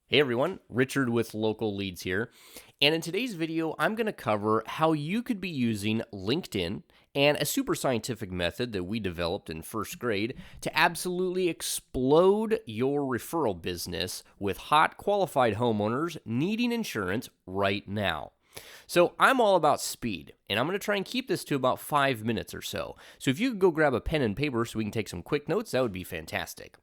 Hey everyone, Richard with Local Leads here. And in today's video, I'm going to cover how you could be using LinkedIn and a super scientific method that we developed in first grade to absolutely explode your referral business with hot qualified homeowners needing insurance right now. So I'm all about speed, and I'm going to try and keep this to about 5 minutes or so. So if you could go grab a pen and paper so we can take some quick notes, that would be fantastic.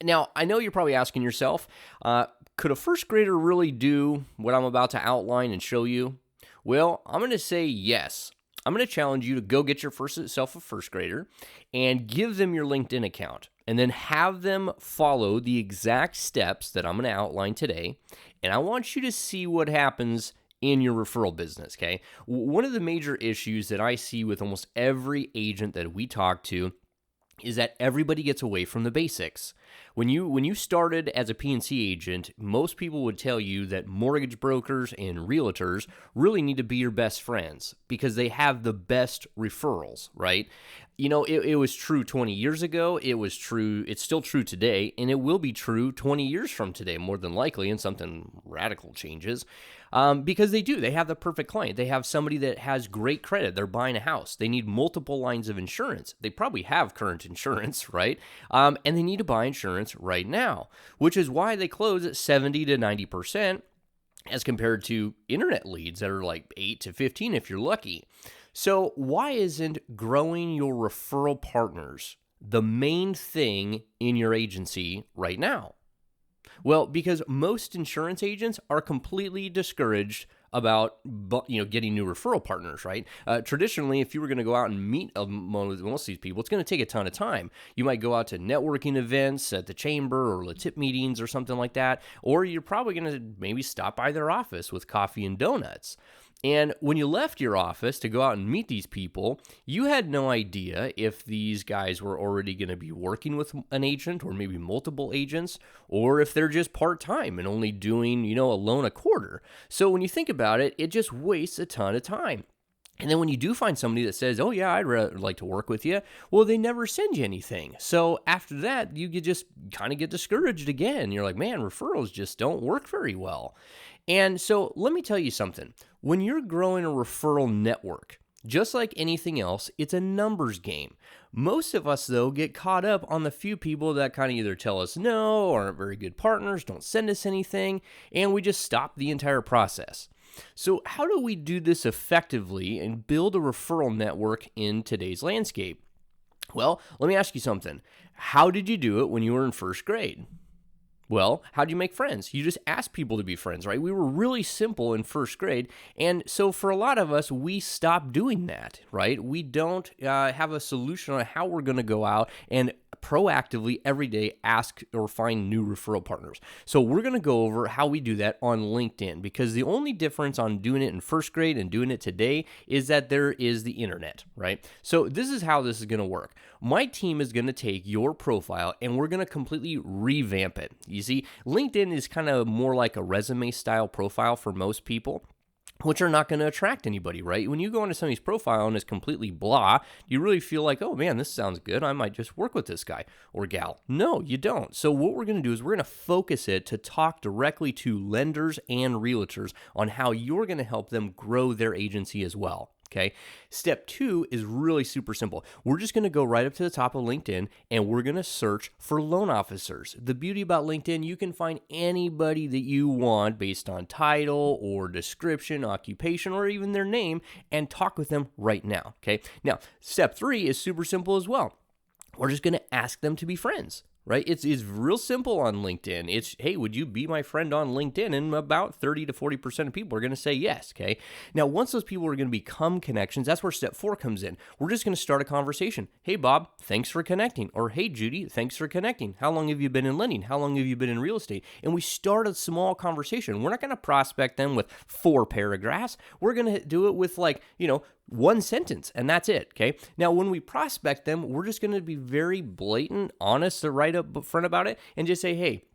Now, I know you're probably asking yourself, could a first grader really do what I'm about to outline and show you? Well, I'm going to say yes. I'm going to challenge you to go get yourself a first grader and give them your LinkedIn account and then have them follow the exact steps that I'm going to outline today. And I want you to see what happens in your referral business, okay? One of the major issues that I see with almost every agent that we talk to is that everybody gets away from the basics. When you started as a P&C agent, most people would tell you that mortgage brokers and realtors really need to be your best friends because they have the best referrals, right? You know, it was true 20 years ago, it's still true today, and it will be true 20 years from today, more than likely, and something radical changes. Because they have the perfect client. They have somebody that has great credit. They're buying a house. They need multiple lines of insurance. They probably have current insurance, right? And they need to buy insurance right now, which is why they close at 70 to 90% as compared to internet leads that are like 8 to 15 if you're lucky. So why isn't growing your referral partners the main thing in your agency right now? Well, because most insurance agents are completely discouraged about getting new referral partners, right? Traditionally, if you were going to go out and meet most of these people, it's going to take a ton of time. You might go out to networking events at the chamber or LATIP meetings or something like that, or you're probably going to maybe stop by their office with coffee and donuts. And when you left your office to go out and meet these people, you had no idea if these guys were already going to be working with an agent or maybe multiple agents, or if they're just part-time and only doing, a loan a quarter. So when you think about it, it just wastes a ton of time. And then when you do find somebody that says, oh yeah, I'd like to work with you, well, they never send you anything. So after that, you could just kind of get discouraged again. You're like, man, referrals just don't work very well. And so let me tell you something. When you're growing a referral network, just like anything else, it's a numbers game. Most of us, though, get caught up on the few people that kind of either tell us no, or aren't very good partners, don't send us anything, and we just stop the entire process. So how do we do this effectively and build a referral network in today's landscape? Well, let me ask you something. How did you do it when you were in first grade? Well, how'd you make friends? You just asked people to be friends, right? We were really simple in first grade. And so for a lot of us, we stopped doing that, right? We don't have a solution on how we're going to go out and proactively every day ask or find new referral partners. So we're going to go over how we do that on LinkedIn, because the only difference on doing it in first grade and doing it today is that there is the internet, right? So this is how this is going to work. My team is going to take your profile and we're going to completely revamp it. You see, LinkedIn is kind of more like a resume style profile for most people, which are not going to attract anybody, right? When you go into somebody's profile and it's completely blah, you really feel like, oh man, this sounds good. I might just work with this guy or gal. No, you don't. So what we're going to do is we're going to focus it to talk directly to lenders and realtors on how you're going to help them grow their agency as well. Okay. Step 2 is really super simple. We're just going to go right up to the top of LinkedIn and we're going to search for loan officers. The beauty about LinkedIn, you can find anybody that you want based on title or description, occupation, or even their name and talk with them right now. Okay. Now, step 3 is super simple as well. We're just going to ask them to be friends. Right? It's real simple on LinkedIn. It's, hey, would you be my friend on LinkedIn? And about 30 to 40% of people are going to say yes, okay? Now, once those people are going to become connections, that's where step 4 comes in. We're just going to start a conversation. Hey, Bob, thanks for connecting. Or, hey, Judy, thanks for connecting. How long have you been in lending? How long have you been in real estate? And we start a small conversation. We're not going to prospect them with 4 paragraphs. We're going to do it with 1 sentence, and that's it, okay? Now, when we prospect them, we're just going to be very blatant, honest, right up front about it, and just say, hey,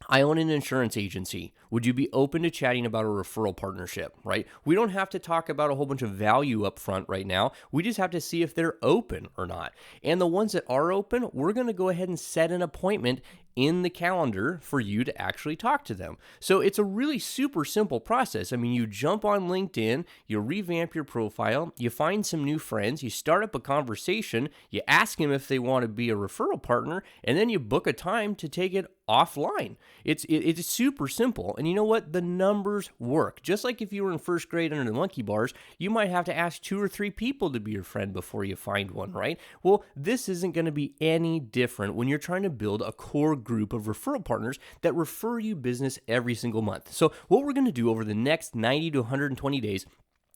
I own an insurance agency. Would you be open to chatting about a referral partnership, right? We don't have to talk about a whole bunch of value up front right now. We just have to see if they're open or not. And the ones that are open, we're going to go ahead and set an appointment in the calendar for you to actually talk to them. So it's a really super simple process. I mean, you jump on LinkedIn, you revamp your profile, you find some new friends, you start up a conversation, you ask them if they want to be a referral partner, and then you book a time to take it offline. It's super simple. And you know what? The numbers work. Just like if you were in first grade under the monkey bars, you might have to ask 2 or 3 people to be your friend before you find one, right? Well, this isn't going to be any different when you're trying to build a core group of referral partners that refer you business every single month. So what we're going to do over the next 90 to 120 days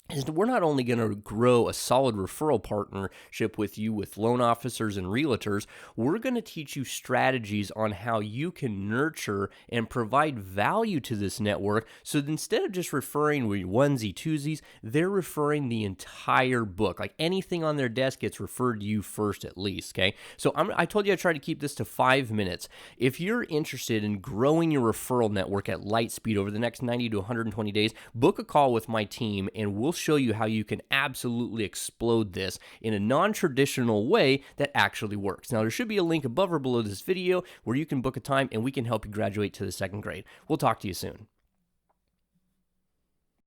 is we're not only going to grow a solid referral partnership with you with loan officers and realtors, we're going to teach you strategies on how you can nurture and provide value to this network so that instead of just referring with onesie twosies, they're referring the entire book. Like anything on their desk gets referred to you first at least, okay? So I told you I tried to keep this to 5 minutes. If you're interested in growing your referral network at light speed over the next 90 to 120 days, book a call with my team and we'll show you how you can absolutely explode this in a non-traditional way that actually works. Now, there should be a link above or below this video where you can book a time and we can help you graduate to the 2nd grade. We'll talk to you soon.